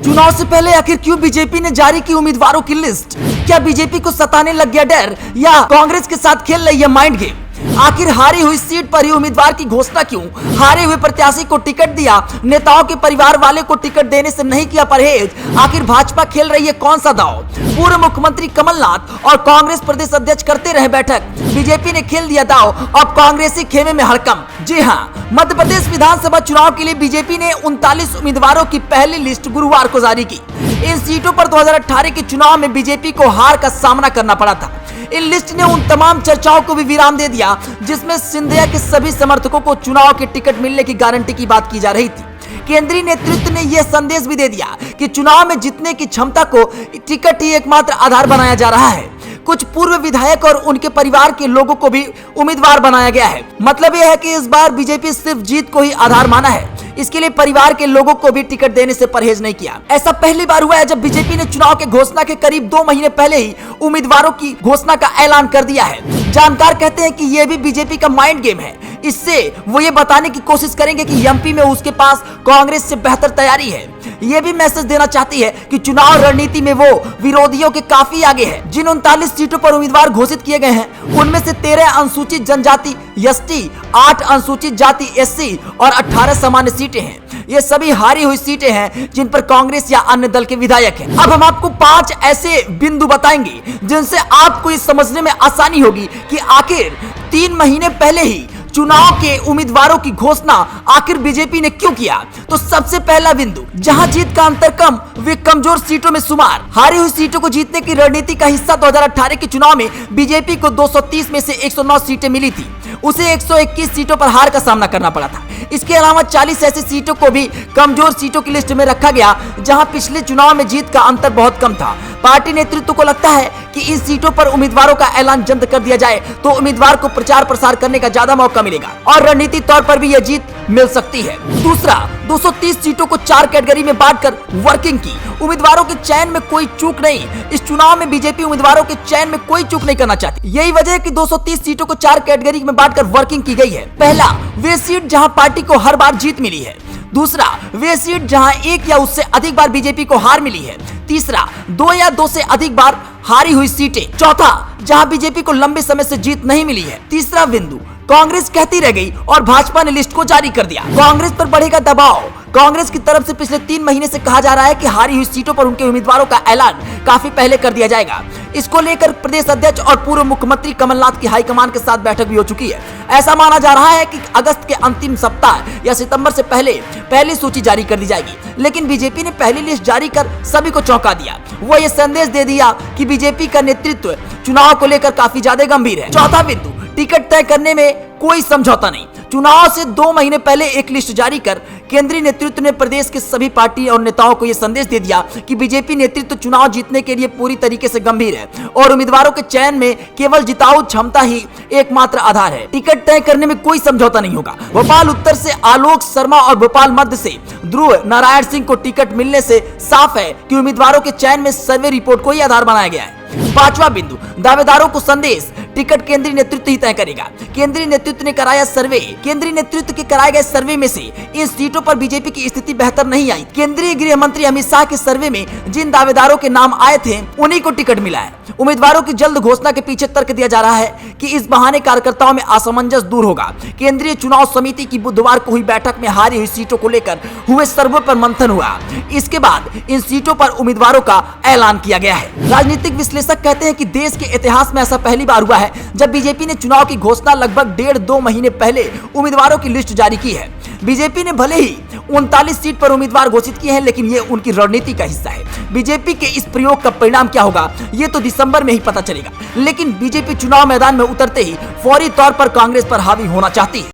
चुनाव से पहले आखिर क्यों बीजेपी ने जारी की उम्मीदवारों की लिस्ट? क्या बीजेपी को सताने लग गया डर या कांग्रेस के साथ खेल रही है माइंड गेम? आखिर हारी हुई सीट पर ही उम्मीदवार की घोषणा क्यों? हारे हुए प्रत्याशी को टिकट दिया, नेताओं के परिवार वाले को टिकट देने से नहीं किया परहेज। आखिर भाजपा खेल रही है कौन सा दांव? पूर्व मुख्यमंत्री कमलनाथ और कांग्रेस प्रदेश अध्यक्ष करते रहे बैठक, बीजेपी ने खेल दिया दांव, अब कांग्रेसी खेमे में हड़कंप। जी हाँ, मध्य प्रदेश विधानसभा चुनाव के लिए बीजेपी ने 39 उम्मीदवारों की पहली लिस्ट गुरुवार को जारी की। इन सीटों पर 2018 के चुनाव में बीजेपी को हार का सामना करना पड़ा था। इन लिस्ट ने उन तमाम चर्चाओं को भी विराम दे दिया जिसमें सिंधिया के सभी समर्थकों को चुनाव के टिकट मिलने की गारंटी की बात की जा रही थी। केंद्रीय नेतृत्व ने यह संदेश भी दे दिया कि चुनाव में जीतने की क्षमता को टिकट ही एकमात्र आधार बनाया जा रहा है। कुछ पूर्व विधायक और उनके परिवार के लोगों को भी उम्मीदवार बनाया गया है। मतलब यह है कि इस बार बीजेपी सिर्फ जीत को ही आधार माना है, इसके लिए परिवार के लोगों को भी टिकट देने से परहेज नहीं किया। ऐसा पहली बार हुआ है जब बीजेपी ने चुनाव के घोषणा के करीब 2 महीने पहले ही उम्मीदवारों की घोषणा का ऐलान कर दिया है। जानकार कहते हैं कि यह भी बीजेपी का माइंड गेम है। इससे वो ये बताने की कोशिश करेंगे कि एमपी में उसके पास कांग्रेस से बेहतर तैयारी है। ये भी मैसेज देना चाहती है कि चुनाव रणनीति में वो विरोधियों के काफी आगे है। जिन 39 सीटों पर उम्मीदवार घोषित किए गए हैं उनमें से 13 अनुसूचित जनजाति एसटी, 8 अनुसूचित जाति एससी और 18 सामान्य सीटें हैं। ये सभी हारी हुई सीटें हैं जिन पर कांग्रेस या अन्य दल के विधायक हैं। अब हम आपको 5 ऐसे बिंदु बताएंगे जिनसे आपको ये समझने में आसानी होगी कि आखिर 3 महीने पहले ही चुनाव के उम्मीदवारों की घोषणा आखिर बीजेपी ने क्यों किया। तो सबसे पहला बिंदु, जहां जीत का अंतर कम, वे कमजोर सीटों में शुमार। हारी हुई सीटों को जीतने की रणनीति का हिस्सा 2018 के चुनाव में बीजेपी को 230 में से 109 सीटें मिली थी। उसे 121 सीटों पर हार का सामना करना पड़ा था। इसके अलावा 40 ऐसी सीटों को भी कमजोर सीटों की लिस्ट में रखा गया जहां पिछले चुनाव में जीत का अंतर बहुत कम था। पार्टी नेतृत्व को लगता है कि इन सीटों पर उम्मीदवारों का ऐलान जल्द कर दिया जाए तो उम्मीदवार को प्रचार प्रसार करने का ज्यादा मौका मिलेगा और रणनीतिक तौर पर भी यह जीत मिल सकती है। दूसरा, 230 सीटों को 4 कैटेगरी में बांटकर वर्किंग की। उम्मीदवारों के चयन में कोई चूक नहीं। इस चुनाव में बीजेपी उम्मीदवारों के चयन में कोई चूक नहीं करना चाहती। यही वजह है कि 230 सीटों को 4 कैटेगरी में बांटकर वर्किंग की गई है। पहला, वे सीट जहां पार्टी को हर बार जीत मिली है। दूसरा, वे सीट जहां एक या उससे अधिक बार बीजेपी को हार मिली है। तीसरा, 2 या 2 से अधिक बार हारी हुई सीटें। चौथा, जहां बीजेपी को लंबे समय से जीत नहीं मिली है। तीसरा बिंदु, कांग्रेस कहती रह गई और भाजपा ने लिस्ट को जारी कर दिया। कांग्रेस पर बढ़ेगा दबाव। कांग्रेस की तरफ से पिछले 3 महीने से कहा जा रहा है कि हारी हुई सीटों पर उनके उम्मीदवारों का ऐलान काफी पहले कर दिया जाएगा। इसको लेकर प्रदेश अध्यक्ष और पूर्व मुख्यमंत्री कमलनाथ की हाईकमान के साथ बैठक भी हो चुकी है। ऐसा माना जा रहा है कि अगस्त के अंतिम सप्ताह या सितंबर से पहले पहली सूची जारी कर दी जाएगी। लेकिन बीजेपी ने पहली लिस्ट जारी कर सभी को चौंका दिया। वो ये संदेश दे दिया कि बीजेपी का नेतृत्व चुनाव को लेकर काफी ज्यादा गंभीर है। चौथा बिंदु, टिकट तय करने में कोई समझौता नहीं। चुनाव से 2 महीने पहले एक लिस्ट जारी कर केंद्रीय नेतृत्व ने प्रदेश के सभी पार्टी और नेताओं को यह संदेश दे दिया कि बीजेपी नेतृत्व चुनाव जीतने के लिए पूरी तरीके से गंभीर है और उम्मीदवारों के चयन में केवल जिताऊ क्षमता ही एकमात्र आधार है। टिकट तय करने में कोई समझौता नहीं होगा। भोपाल उत्तर से आलोक शर्मा और भोपाल मध्य से ध्रुव नारायण सिंह को टिकट मिलने से साफ है कि उम्मीदवारों के चयन में सर्वे रिपोर्ट को ही आधार बनाया गया है। 5वां बिंदु, दावेदारों को संदेश, टिकट केंद्रीय नेतृत्व ही तय करेगा। केंद्रीय नेतृत्व ने कराया सर्वे। केंद्रीय नेतृत्व के कराए गए सर्वे में से इन सीटों पर बीजेपी की स्थिति बेहतर नहीं आई। केंद्रीय गृह मंत्री अमित शाह के सर्वे में जिन दावेदारों के नाम आए थे उन्हीं को टिकट मिला है। उम्मीदवारों की जल्द घोषणा के पीछे तर्क दिया जा रहा है कि इस बहाने कार्यकर्ताओं में असमंजस दूर होगा। केंद्रीय चुनाव समिति की बुधवार को हुई बैठक में हारी हुई सीटों को लेकर हुए सर्वे पर मंथन हुआ। इसके बाद इन सीटों पर उम्मीदवारों का ऐलान किया गया है। राजनीतिक विश्लेषक कहते हैं कि देश के इतिहास में ऐसा पहली बार हुआ है जब बीजेपी ने चुनाव की घोषणा लगभग 1.5-2 महीने पहले उम्मीदवारों की लिस्ट जारी की है। बीजेपी ने भले ही 39 सीट पर उम्मीदवार घोषित किए हैं लेकिन ये उनकी रणनीति का हिस्सा है। बीजेपी के इस प्रयोग का परिणाम क्या होगा ये तो दिसंबर में ही पता चलेगा। लेकिन बीजेपी चुनाव मैदान में उतरते ही फौरी तौर पर कांग्रेस पर हावी होना चाहती है।